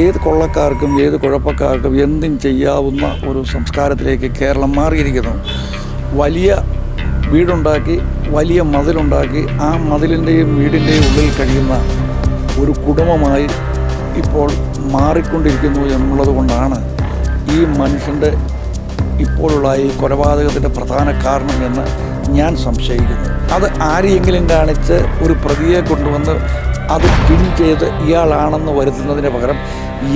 ഏത് കൊള്ളക്കാർക്കും ഏത് കുഴപ്പക്കാർക്കും എന്തും ചെയ്യാവുന്ന ഒരു സംസ്കാരത്തിലേക്ക് കേരളം മാറിയിരിക്കുന്നു. വലിയ വീടുണ്ടാക്കി വലിയ മതിലുണ്ടാക്കി ആ മതിലിൻ്റെയും വീടിൻ്റെയും ഉള്ളിൽ കഴിയുന്ന ഒരു കുടുംബമായി ഇപ്പോൾ മാറിക്കൊണ്ടിരിക്കുന്നു എന്നുള്ളത് കൊണ്ടാണ് ഈ മനുഷ്യൻ്റെ ഇപ്പോഴുള്ള ഈ കൊലപാതകത്തിൻ്റെ പ്രധാന കാരണം എന്ന് ഞാൻ സംശയിക്കുന്നു. അത് ആരെയെങ്കിലും കാണിച്ച് ഒരു പ്രതിയെ കൊണ്ടുവന്ന് അത് പിൻ ചെയ്ത് ഇയാളാണെന്ന് വരുത്തുന്നതിന് പകരം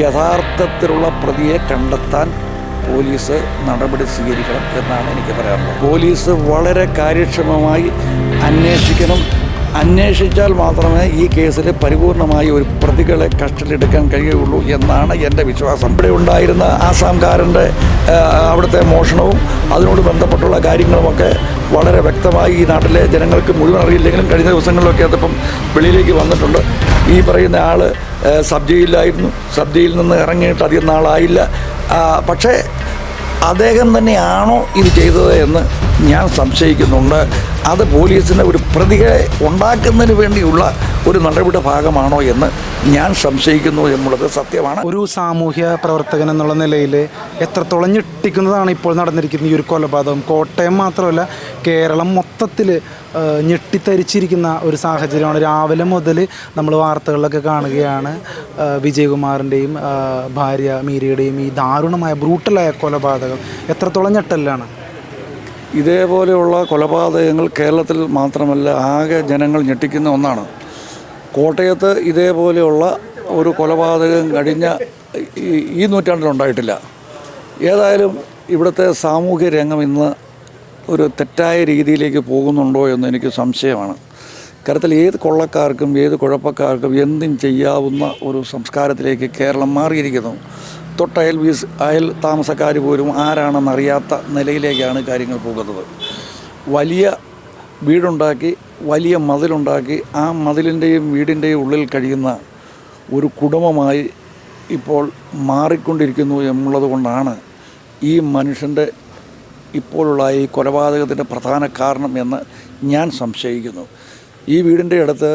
യഥാർത്ഥത്തിലുള്ള പ്രതിയെ കണ്ടെത്താൻ പോലീസ് നടപടി സ്വീകരിക്കണം എന്നാണ് എനിക്ക് പറയാനുള്ളത്. പോലീസ് വളരെ കാര്യക്ഷമമായി അന്വേഷിക്കണം. അന്വേഷിച്ചാൽ മാത്രമേ ഈ കേസിൽ പരിപൂർണമായി ഒരു പ്രതികളെ കസ്റ്റഡിയിലെടുക്കാൻ കഴിയുള്ളൂ എന്നാണ് എൻ്റെ വിശ്വാസം. ഇവിടെ ഉണ്ടായിരുന്ന ആസാംകാരൻ്റെ അവിടുത്തെ മോഷണവും അതിനോട് ബന്ധപ്പെട്ടുള്ള കാര്യങ്ങളുമൊക്കെ വളരെ വ്യക്തമായി ഈ നാട്ടിലെ ജനങ്ങൾക്ക് മുഴുവൻ അറിയില്ലെങ്കിലും കഴിഞ്ഞ ദിവസങ്ങളിലൊക്കെ അതിപ്പം വെളിയിലേക്ക് വന്നിട്ടുണ്ട്. ഈ പറയുന്ന ആൾ സബ് ജയിലിലായിരുന്നു. സബ് ജയിലിൽ നിന്ന് ഇറങ്ങിയിട്ട് അധികം നാളായില്ല. പക്ഷേ അദ്ദേഹം തന്നെയാണോ ഇത് ചെയ്തത് എന്ന് ഞാൻ സംശയിക്കുന്നുണ്ട്. അത് പോലീസിന് ഒരു പ്രതികളെ ഉണ്ടാക്കുന്നതിന് വേണ്ടിയുള്ള ഒരു നടപടിയുടെ ഭാഗമാണോ എന്ന് ഞാൻ സംശയിക്കുന്നു എന്നുള്ളത് സത്യമാണ്. ഒരു സാമൂഹ്യ പ്രവർത്തകൻ എന്നുള്ള നിലയിൽ എത്രത്തോളം ഞെട്ടിക്കുന്നതാണ് ഇപ്പോൾ നടന്നിരിക്കുന്ന ഈ ഒരു കൊലപാതകം. കോട്ടയം മാത്രമല്ല, കേരളം മൊത്തത്തിൽ ഞെട്ടിത്തരിച്ചിരിക്കുന്ന ഒരു സാഹചര്യമാണ്. രാവിലെ മുതൽ നമ്മൾ വാർത്തകളിലൊക്കെ കാണുകയാണ് വിജയകുമാറിൻ്റെയും ഭാര്യ മീരയുടെയും ഈ ദാരുണമായ ബ്രൂട്ടലായ കൊലപാതകം. എത്രത്തോളം ഞെട്ടലാണ്. ഇതേപോലെയുള്ള കൊലപാതകങ്ങൾ കേരളത്തിൽ മാത്രമല്ല ആകെ ജനങ്ങൾ ഞെട്ടിക്കുന്ന ഒന്നാണ്. കോട്ടയത്ത് ഇതേപോലെയുള്ള ഒരു കൊലപാതകം കഴിഞ്ഞ ഈ നൂറ്റാണ്ടിലുണ്ടായിട്ടില്ല. ഏതായാലും ഇവിടുത്തെ സാമൂഹ്യ രംഗം ഇന്ന് ഒരു തെറ്റായ രീതിയിലേക്ക് പോകുന്നുണ്ടോ എന്ന് എനിക്ക് സംശയമാണ്. കാര്യത്തിൽ ഏത് കൊള്ളക്കാർക്കും ഏത് കുഴപ്പക്കാർക്കും എന്തും ചെയ്യാവുന്ന ഒരു സംസ്കാരത്തിലേക്ക് കേരളം മാറിയിരിക്കുന്നു. അയൽ താമസക്കാർ പോലും ആരാണെന്നറിയാത്ത നിലയിലേക്കാണ് കാര്യങ്ങൾ പോകുന്നത്. വലിയ വീടുണ്ടാക്കി വലിയ മതിലുണ്ടാക്കി ആ മതിലിൻ്റെയും വീടിൻ്റെയും ഉള്ളിൽ കഴിയുന്ന ഒരു കുടുംബമായി ഇപ്പോൾ മാറിക്കൊണ്ടിരിക്കുന്നു എന്നുള്ളത് കൊണ്ടാണ് ഈ മനുഷ്യൻ്റെ ഇപ്പോഴുള്ള ഈ കൊലപാതകത്തിൻ്റെ പ്രധാന കാരണം എന്ന് ഞാൻ സംശയിക്കുന്നു. ഈ വീടിൻ്റെ അടുത്ത്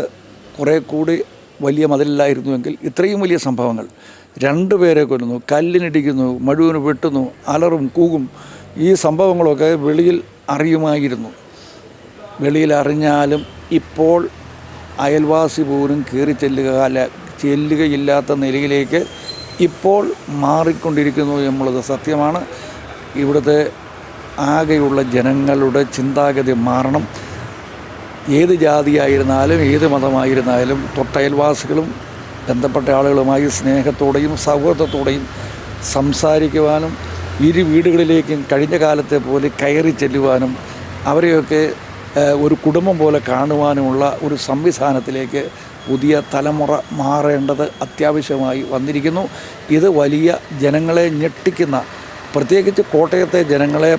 കുറേ കൂടി വലിയ മതിലില്ലായിരുന്നുവെങ്കിൽ ഇത്രയും വലിയ സംഭവങ്ങൾ, 2 പേരെ കൊല്ലുന്നു, കല്ലിനിടിക്കുന്നു, മഴുവിന് വെട്ടുന്നു, അലറും കൂകും, ഈ സംഭവങ്ങളൊക്കെ വെളിയിൽ അറിയുമായിരുന്നു. വെളിയിൽ അറിഞ്ഞാലും ഇപ്പോൾ അയൽവാസി പോലും കയറി ചെല്ലുകയില്ലാത്ത നിലയിലേക്ക് ഇപ്പോൾ മാറിക്കൊണ്ടിരിക്കുന്നു എന്നുള്ളത് സത്യമാണ്. ഇവിടുത്തെ ആകെയുള്ള ജനങ്ങളുടെ ചിന്താഗതി മാറണം. ഏത് ജാതിയായിരുന്നാലും ഏത് മതമായിരുന്നാലും തൊട്ടയൽവാസികളും ബന്ധപ്പെട്ട ആളുകളുമായി സ്നേഹത്തോടെയും സൗഹൃദത്തോടെയും സംസാരിക്കുവാനും ഇരു വീടുകളിലേക്കും കഴിഞ്ഞ കാലത്തെ പോലെ കയറി ചെല്ലുവാനും അവരെയൊക്കെ ഒരു കുടുംബം പോലെ കാണുവാനുമുള്ള ഒരു സംവിധാനത്തിലേക്ക് പുതിയ തലമുറ മാറേണ്ടത് അത്യാവശ്യമായി വന്നിരിക്കുന്നു. ഇത് വലിയ ജനങ്ങളെ ഞെട്ടിക്കുന്ന, പ്രത്യേകിച്ച് കോട്ടയത്തെ ജനങ്ങളെ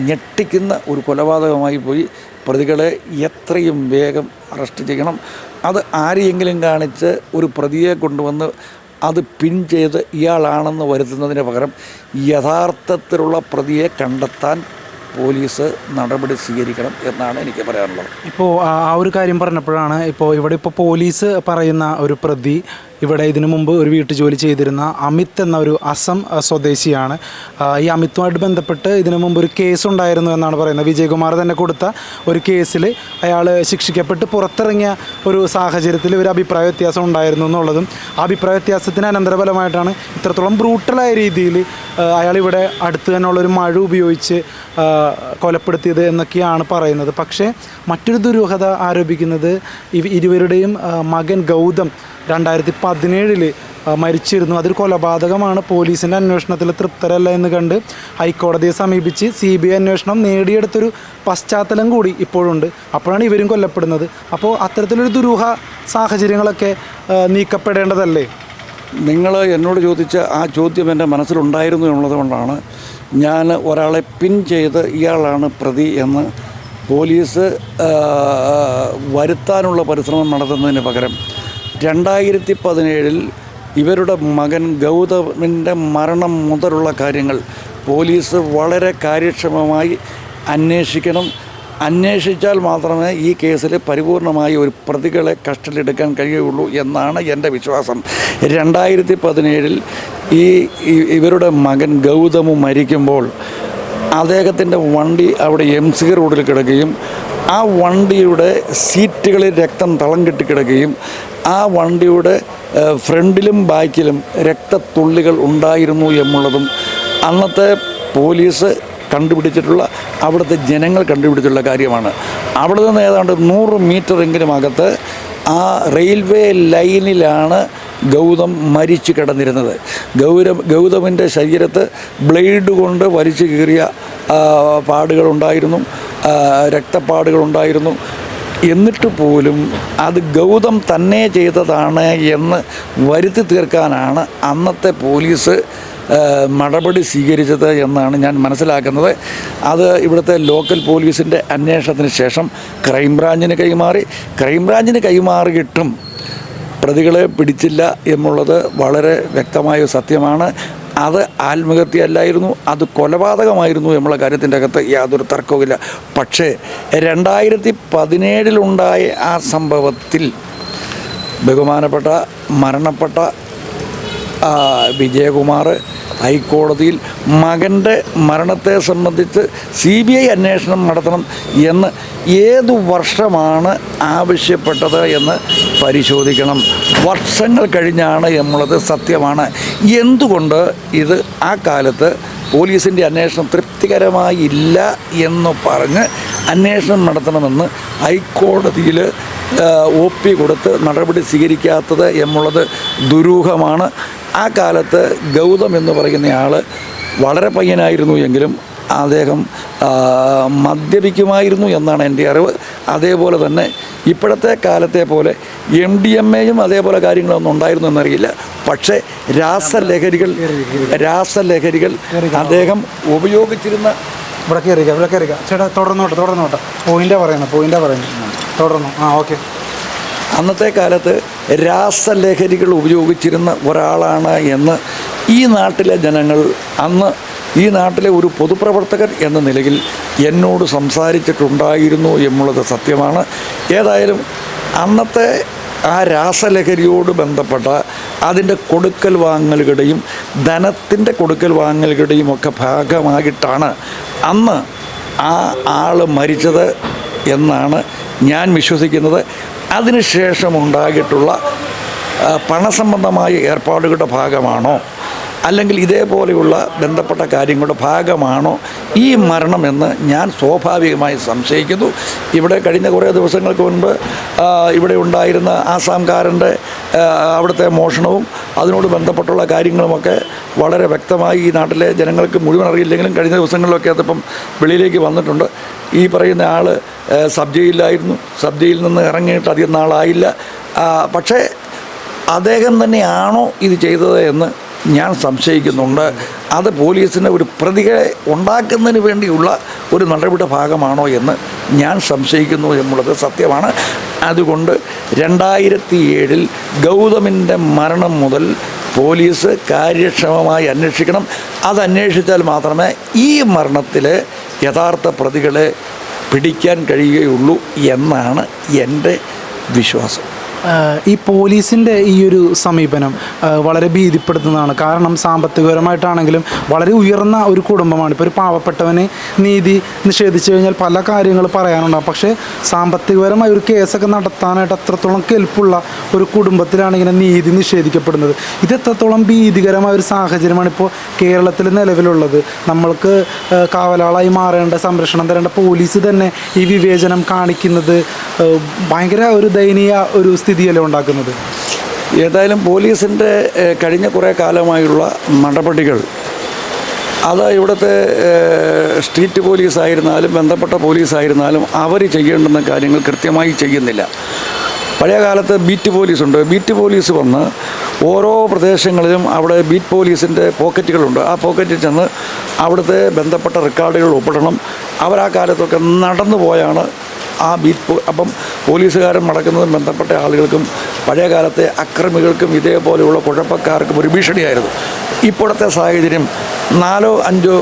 ഞെട്ടിക്കുന്ന ഒരു കൊലപാതകമായി പോയി. പ്രതികളെ എത്രയും വേഗം അറസ്റ്റ് ചെയ്യണം. അത് ആരെയെങ്കിലും കാണിച്ച് ഒരു പ്രതിയെ കൊണ്ടുവന്ന് അത് പിൻ ചെയ്ത് ഇയാളാണെന്ന് വരുത്തുന്നതിന് പകരം യഥാർത്ഥത്തിലുള്ള പ്രതിയെ കണ്ടെത്താൻ പോലീസ് നടപടി സ്വീകരിക്കണം എന്നാണ് എനിക്ക് പറയാനുള്ളത്. ഇപ്പോൾ ആ ഒരു കാര്യം പറഞ്ഞപ്പോഴാണ് ഇവിടെ പോലീസ് പറയുന്ന ഒരു പ്രതി ഇവിടെ ഇതിനു മുമ്പ് ഒരു വീട്ടുജോലി ചെയ്തിരുന്ന അമിത് എന്ന ഒരു അസം സ്വദേശിയാണ്. ഈ അമിത്തുമായിട്ട് ബന്ധപ്പെട്ട് ഇതിനു മുമ്പ് ഒരു കേസ് ഉണ്ടായിരുന്നു എന്നാണ് പറയുന്നത്. വിജയകുമാർ തന്നെ കൊടുത്ത ഒരു കേസിൽ അയാൾ ശിക്ഷിക്കപ്പെട്ട് പുറത്തിറങ്ങിയ ഒരു സാഹചര്യത്തിൽ ഒരു അഭിപ്രായ വ്യത്യാസം ഉണ്ടായിരുന്നു എന്നുള്ളതും, ആ അഭിപ്രായ വ്യത്യാസത്തിന് അനന്തരഫലമായിട്ടാണ് ഇത്രത്തോളം ബ്രൂട്ടലായ രീതിയിൽ അയാളിവിടെ അടുത്ത് തന്നെയുള്ളൊരു മഴ ഉപയോഗിച്ച് കൊലപ്പെടുത്തിയത് എന്നൊക്കെയാണ് പറയുന്നത്. പക്ഷേ മറ്റൊരു ദുരൂഹത ആരോപിക്കുന്നത് ഇരുവരുടെയും മകൻ ഗൗതം 2017 മരിച്ചിരുന്നു. അതൊരു കൊലപാതകമാണ്. പോലീസിൻ്റെ അന്വേഷണത്തിൽ തൃപ്തരല്ല എന്ന് കണ്ട് ഹൈക്കോടതിയെ സമീപിച്ച് CBI അന്വേഷണം നേടിയെടുത്തൊരു പശ്ചാത്തലം കൂടി ഇപ്പോഴുണ്ട്. അപ്പോഴാണ് ഇവരും കൊല്ലപ്പെടുന്നത്. അപ്പോൾ അത്തരത്തിലൊരു ദുരൂഹ സാഹചര്യങ്ങളൊക്കെ നീക്കപ്പെടേണ്ടതല്ലേ? നിങ്ങൾ എന്നോട് ചോദിച്ച ആ ചോദ്യം എൻ്റെ മനസ്സിലുണ്ടായിരുന്നു എന്നുള്ളത് കൊണ്ടാണ് ഞാൻ ഒരാളെ പിൻ ചെയ്ത് ഇയാളാണ് പ്രതി എന്ന് പോലീസ് വരുത്താനുള്ള പരിശ്രമം നടത്തുന്നതിന് പകരം 2017 ഇവരുടെ മകൻ ഗൗതമിൻ്റെ മരണം മുതലുള്ള കാര്യങ്ങൾ പോലീസ് വളരെ കാര്യക്ഷമമായി അന്വേഷിക്കണം. അന്വേഷിച്ചാൽ മാത്രമേ ഈ കേസിൽ പരിപൂർണമായി ഒരു പ്രതികളെ കസ്റ്റഡിയിലെടുക്കാൻ കഴിയുള്ളൂ എന്നാണ് എൻ്റെ വിശ്വാസം. 2017 ഇവരുടെ മകൻ ഗൗതമ് മരിക്കുമ്പോൾ അദ്ദേഹത്തിൻ്റെ വണ്ടി അവിടെ MC റോഡിൽ കിടക്കുകയും ആ വണ്ടിയുടെ സീറ്റുകളിൽ രക്തം തളം കെട്ടി കിടക്കുകയും ആ വണ്ടിയുടെ ഫ്രണ്ടിലും ബാക്കിലും രക്തത്തുള്ളികൾ ഉണ്ടായിരുന്നു എന്നുള്ളതും അന്നത്തെ പോലീസ് കണ്ടുപിടിച്ചിട്ടുള്ള അവിടുത്തെ ജനങ്ങൾ കണ്ടുപിടിച്ചിട്ടുള്ള കാര്യമാണ്. അവിടെ നിന്ന് ഏതാണ്ട് 100 മീറ്ററെങ്കിലും അകത്ത് ആ റെയിൽവേ ലൈനിലാണ് ഗൗതം മരിച്ചു കിടന്നിരുന്നത്. ഗൗതമിൻ്റെ ശരീരത്ത് ബ്ലേഡ് കൊണ്ട് വലിച്ചു കീറിയ പാടുകളുണ്ടായിരുന്നു, രക്തപ്പാടുകളുണ്ടായിരുന്നു. എന്നിട്ട് പോലും അത് ഗൗതം തന്നെ ചെയ്തതാണ് എന്ന് വരുത്തി തീർക്കാനാണ് അന്നത്തെ പോലീസ് നടപടി സ്വീകരിച്ചത് എന്നാണ് ഞാൻ മനസ്സിലാക്കുന്നത്. അത് ഇവിടുത്തെ ലോക്കൽ പോലീസിൻ്റെ അന്വേഷണത്തിന് ശേഷം ക്രൈംബ്രാഞ്ചിന് കൈമാറിയിട്ടും പ്രതികളെ പിടിച്ചില്ല എന്നുള്ളത് വളരെ വ്യക്തമായ സത്യമാണ്. അത് ആത്മഹത്യയല്ലായിരുന്നു, അത് കൊലപാതകമായിരുന്നു എന്നുള്ള കാര്യത്തിൻ്റെ അകത്ത് യാതൊരു തർക്കവുമില്ല. പക്ഷേ 2017 ആ സംഭവത്തിൽ ബഹുമാനപ്പെട്ട മരണപ്പെട്ട വിജയകുമാർ ഹൈക്കോടതിയിൽ മകൻ്റെ മരണത്തെ സംബന്ധിച്ച് CBI അന്വേഷണം നടത്തണം എന്ന് ഏതു വർഷമാണ് ആവശ്യപ്പെട്ടത് എന്ന് പരിശോധിക്കണം. വർഷങ്ങൾ കഴിഞ്ഞാണ് എന്നുള്ളത് സത്യമാണ്. എന്തുകൊണ്ട് ഇത് ആ കാലത്ത് പോലീസിൻ്റെ അന്വേഷണം തൃപ്തികരമായില്ല എന്ന് പറഞ്ഞ് അന്വേഷണം നടത്തണമെന്ന് ഹൈക്കോടതിയിൽ OP കൊടുത്ത് നടപടി സ്വീകരിക്കാത്തത് എന്നുള്ളത് ദുരൂഹമാണ്. ആ കാലത്ത് ഗൗതം എന്ന് പറയുന്നയാൾ വളരെ പയ്യനായിരുന്നു എങ്കിലും അദ്ദേഹം മദ്യപിക്കുമായിരുന്നു എന്നാണ് എൻ്റെ അറിവ്. അതേപോലെ തന്നെ ഇപ്പോഴത്തെ കാലത്തെ പോലെ MDMA അതേപോലെ കാര്യങ്ങളൊന്നും ഉണ്ടായിരുന്നു എന്നറിയില്ല. പക്ഷേ രാസലഹരികൾ അദ്ദേഹം ഉപയോഗിച്ചിരുന്ന ഇവിടെ കയറിക്കാം ചേട്ടാ, തുടർന്നോട്ടെ പോയിൻ്റാ പറയുന്നത് തുടർന്നു. ഓക്കെ. അന്നത്തെ കാലത്ത് രാസലഹരികൾ ഉപയോഗിച്ചിരുന്ന ഒരാളാണ് എന്ന് ഈ നാട്ടിലെ ജനങ്ങൾ അന്ന് ഈ നാട്ടിലെ ഒരു പൊതുപ്രവർത്തകർ എന്ന നിലയിൽ എന്നോട് സംസാരിച്ചിട്ടുണ്ടായിരുന്നു എന്നുള്ളത് സത്യമാണ്. ഏതായാലും അന്നത്തെ ആ രാസലഹരിയോട് ബന്ധപ്പെട്ട അതിൻ്റെ കൊടുക്കൽ വാങ്ങലുകളുടെയും ധനത്തിൻ്റെ കൊടുക്കൽ വാങ്ങലുകളുടെയും ഒക്കെ ഭാഗമായിട്ടാണ് അന്ന് ആ ആൾ മരിച്ചത് എന്നാണ് ഞാൻ വിശ്വസിക്കുന്നത്. അതിനുശേഷമുണ്ടായിട്ടുള്ള പണസംബന്ധമായ ഏർപ്പാടുകളുടെ ഭാഗമാണോ അല്ലെങ്കിൽ ഇതേപോലെയുള്ള ബന്ധപ്പെട്ട കാര്യങ്ങളുടെ ഭാഗമാണോ ഈ മരണമെന്ന് ഞാൻ സ്വാഭാവികമായി സംശയിക്കുന്നു. ഇവിടെ കഴിഞ്ഞ കുറേ ദിവസങ്ങൾക്ക് മുൻപ് ഇവിടെ ഉണ്ടായിരുന്ന ആസാംകാരൻ്റെ അവിടുത്തെ മോഷണവും അതിനോട് ബന്ധപ്പെട്ടുള്ള കാര്യങ്ങളുമൊക്കെ വളരെ വ്യക്തമായി ഈ നാട്ടിലെ ജനങ്ങൾക്ക് മുഴുവൻ അറിയില്ലെങ്കിലും കഴിഞ്ഞ ദിവസങ്ങളിലൊക്കെ അതിപ്പം വെളിയിലേക്ക് വന്നിട്ടുണ്ട്. ഈ പറയുന്ന ആൾ സബ് ജയിലിലായിരുന്നു. സബ് ജയിലിൽ നിന്ന് ഇറങ്ങിയിട്ട് അധികം നാളായില്ല. പക്ഷേ അദ്ദേഹം തന്നെയാണോ ഇത് ചെയ്തത് എന്ന് ഞാൻ സംശയിക്കുന്നുണ്ട്. അത് പോലീസിന് ഒരു പ്രതികളെ ഉണ്ടാക്കുന്നതിന് വേണ്ടിയുള്ള ഒരു നടപടിയുടെ ഭാഗമാണോ എന്ന് ഞാൻ സംശയിക്കുന്നു എന്നുള്ളത് സത്യമാണ്. അതുകൊണ്ട് 2007 ഗൗതമിൻ്റെ മരണം മുതൽ പോലീസ് കാര്യക്ഷമമായി അന്വേഷിക്കണം. അതന്വേഷിച്ചാൽ മാത്രമേ ഈ മരണത്തിലെ യഥാർത്ഥ പ്രതികളെ പിടിക്കാൻ കഴിയുകയുള്ളൂ എന്നാണ് എൻ്റെ വിശ്വാസം. ഈ പോലീസിൻ്റെ ഈ ഒരു സമീപനം വളരെ ഭീതിപ്പെടുത്തുന്നതാണ്. കാരണം സാമ്പത്തികപരമായിട്ടാണെങ്കിലും വളരെ ഉയർന്ന ഒരു കുടുംബമാണ്. ഇപ്പോൾ ഒരു പാവപ്പെട്ടവന് നീതി നിഷേധിച്ചു കഴിഞ്ഞാൽ പല കാര്യങ്ങൾ പറയാനുണ്ടാകും. പക്ഷേ സാമ്പത്തികപരമായ ഒരു കേസൊക്കെ നടത്താനായിട്ട് അത്രത്തോളം കെൽപ്പുള്ള ഒരു കുടുംബത്തിലാണ് ഇങ്ങനെ നീതി നിഷേധിക്കപ്പെടുന്നത്. ഇത് എത്രത്തോളം ഭീതികരമായ ഒരു സാഹചര്യമാണ് ഇപ്പോൾ കേരളത്തിൽ നിലവിലുള്ളത്. നമ്മൾക്ക് കാവലാളായി മാറേണ്ട, സംരക്ഷണം തരേണ്ട പോലീസ് തന്നെ ഈ വിവേചനം കാണിക്കുന്നത് ഭയങ്കര ഒരു ദയനീയ ഒരു സ്ഥിതിയല്ലേ ഉണ്ടാക്കുന്നത്. ഏതായാലും പോലീസിൻ്റെ കഴിഞ്ഞ കുറേ കാലമായുള്ള നടപടികൾ അത് ഇവിടുത്തെ സ്ട്രീറ്റ് പോലീസായിരുന്നാലും ബന്ധപ്പെട്ട പോലീസായിരുന്നാലും അവർ ചെയ്യേണ്ടുന്ന കാര്യങ്ങൾ കൃത്യമായി ചെയ്യുന്നില്ല. പഴയ കാലത്ത് ബീറ്റ് പോലീസുണ്ട്. ബീറ്റ് പോലീസ് വന്ന് ഓരോ പ്രദേശങ്ങളിലും അവിടെ ബീറ്റ് പോലീസിൻ്റെ പോക്കറ്റുകളുണ്ട്. ആ പോക്കറ്റിൽ ചെന്ന് അവിടുത്തെ ബന്ധപ്പെട്ട റെക്കോർഡുകൾ ഒപ്പിടണം. അവരാ കാലത്തൊക്കെ നടന്നു പോയാണ് ആ അപ്പം പോലീസുകാരൻ നടക്കുന്നതും ബന്ധപ്പെട്ട ആളുകൾക്കും പഴയ കാലത്തെ അക്രമികൾക്കും ഇതേപോലെയുള്ള കുഴപ്പക്കാർക്കും ഒരു ഭീഷണിയായിരുന്നു. ഇപ്പോഴത്തെ സാഹചര്യം 4-5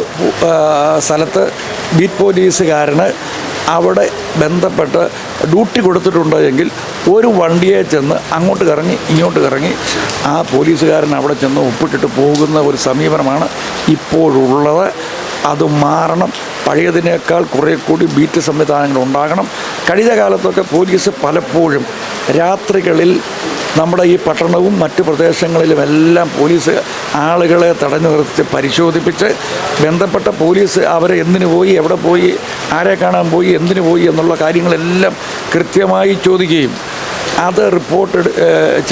സ്ഥലത്ത് ബീറ്റ് പോലീസുകാരന് അവിടെ ബന്ധപ്പെട്ട് ഡ്യൂട്ടി കൊടുത്തിട്ടുണ്ട് എങ്കിൽ ഒരു വണ്ടിയെ ചെന്ന് അങ്ങോട്ട് കറങ്ങി ഇങ്ങോട്ട് കറങ്ങി ആ പോലീസുകാരൻ അവിടെ ചെന്ന് ഒപ്പിട്ടിട്ട് പോകുന്ന ഒരു സമീപനമാണ് ഇപ്പോഴുള്ളത്. അത് മാറണം. പഴയതിനേക്കാൾ കുറേ കൂടി ബീറ്റ് സംവിധാനങ്ങൾ ഉണ്ടാകണം. കഴിഞ്ഞ കാലത്തൊക്കെ പോലീസ് പലപ്പോഴും രാത്രികളിൽ നമ്മുടെ ഈ പട്ടണവും മറ്റു പ്രദേശങ്ങളിലുമെല്ലാം പോലീസ് ആളുകളെ തടഞ്ഞു നിർത്തി പരിശോധിപ്പിച്ച് ബന്ധപ്പെട്ട പോലീസ് അവരെ എന്തിനു പോയി, എവിടെ പോയി, ആരെ കാണാൻ പോയി, എന്തിനു പോയി എന്നുള്ള കാര്യങ്ങളെല്ലാം കൃത്യമായി ചോദിക്കുകയും അത് റിപ്പോർട്ട്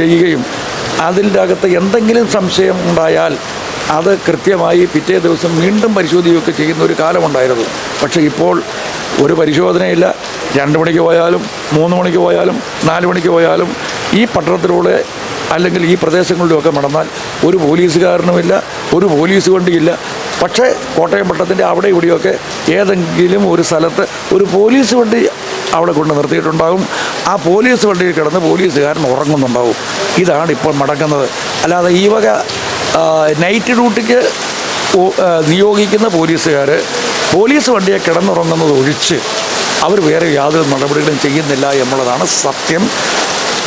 ചെയ്യുകയും അതിൻ്റെ അകത്ത് എന്തെങ്കിലും സംശയം ഉണ്ടായാൽ അത് കൃത്യമായി പിറ്റേ ദിവസം വീണ്ടും പരിശോധിക്കുകയൊക്കെ ചെയ്യുന്ന ഒരു കാലമുണ്ടായിരുന്നു. പക്ഷേ ഇപ്പോൾ ഒരു പരിശോധനയില്ല. 2 മണിക്ക് പോയാലും 3 മണിക്ക് പോയാലും 4 മണിക്ക് പോയാലും ഈ പട്ടണത്തിലൂടെ അല്ലെങ്കിൽ ഈ പ്രദേശങ്ങളിലുമൊക്കെ നടന്നാൽ ഒരു പോലീസുകാരനുമില്ല, ഒരു പോലീസ് വണ്ടിയില്ല. പക്ഷേ കോട്ടയം പട്ടണത്തിൻ്റെ അവിടെ ഇവിടെയൊക്കെ ഏതെങ്കിലും ഒരു സ്ഥലത്ത് ഒരു പോലീസ് വണ്ടി അവിടെ കൊണ്ട് നിർത്തിയിട്ടുണ്ടാകും. ആ പോലീസ് വണ്ടിയിൽ കിടന്ന് പോലീസുകാരൻ ഉറങ്ങുന്നുണ്ടാവും. ഇതാണ് ഇപ്പോൾ നടക്കുന്നത്. അല്ലാതെ ഈ വക നൈറ്റ് ഡ്യൂട്ടിക്ക് നിയോഗിക്കുന്ന പോലീസുകാർ പോലീസ് വണ്ടിയെ കിടന്നുറങ്ങുന്നത് ഒഴിച്ച് അവർ വേറെ യാതൊരു നടപടികളും ചെയ്യുന്നില്ല എന്നുള്ളതാണ് സത്യം.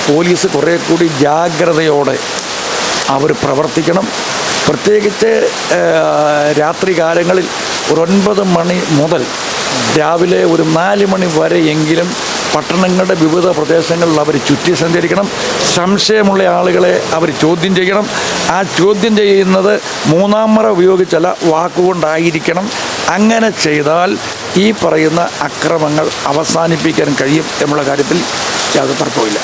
പോലീസ് കുറേ കൂടി ജാഗ്രതയോടെ അവർ പ്രവർത്തിക്കണം. പ്രത്യേകിച്ച് രാത്രി കാലങ്ങളിൽ ഒരു 9 മണി മുതൽ രാവിലെ ഒരു 4 മണി വരെയെങ്കിലും പട്ടണങ്ങളുടെ വിവിധ പ്രദേശങ്ങളിൽ അവർ ചുറ്റി സഞ്ചരിക്കണം. സംശയമുള്ള ആളുകളെ അവർ ചോദ്യം ചെയ്യണം. ആ ചോദ്യം ചെയ്യുന്നത് 3-ാം മുറ ഉപയോഗിച്ചല്ല, വാക്കുകൊണ്ടായിരിക്കണം. അങ്ങനെ ചെയ്താൽ ഈ പറയുന്ന അക്രമങ്ങൾ അവസാനിപ്പിക്കാൻ കഴിയും എന്നുള്ള കാര്യത്തിൽ യാതൊരു തർക്കവുമില്ല.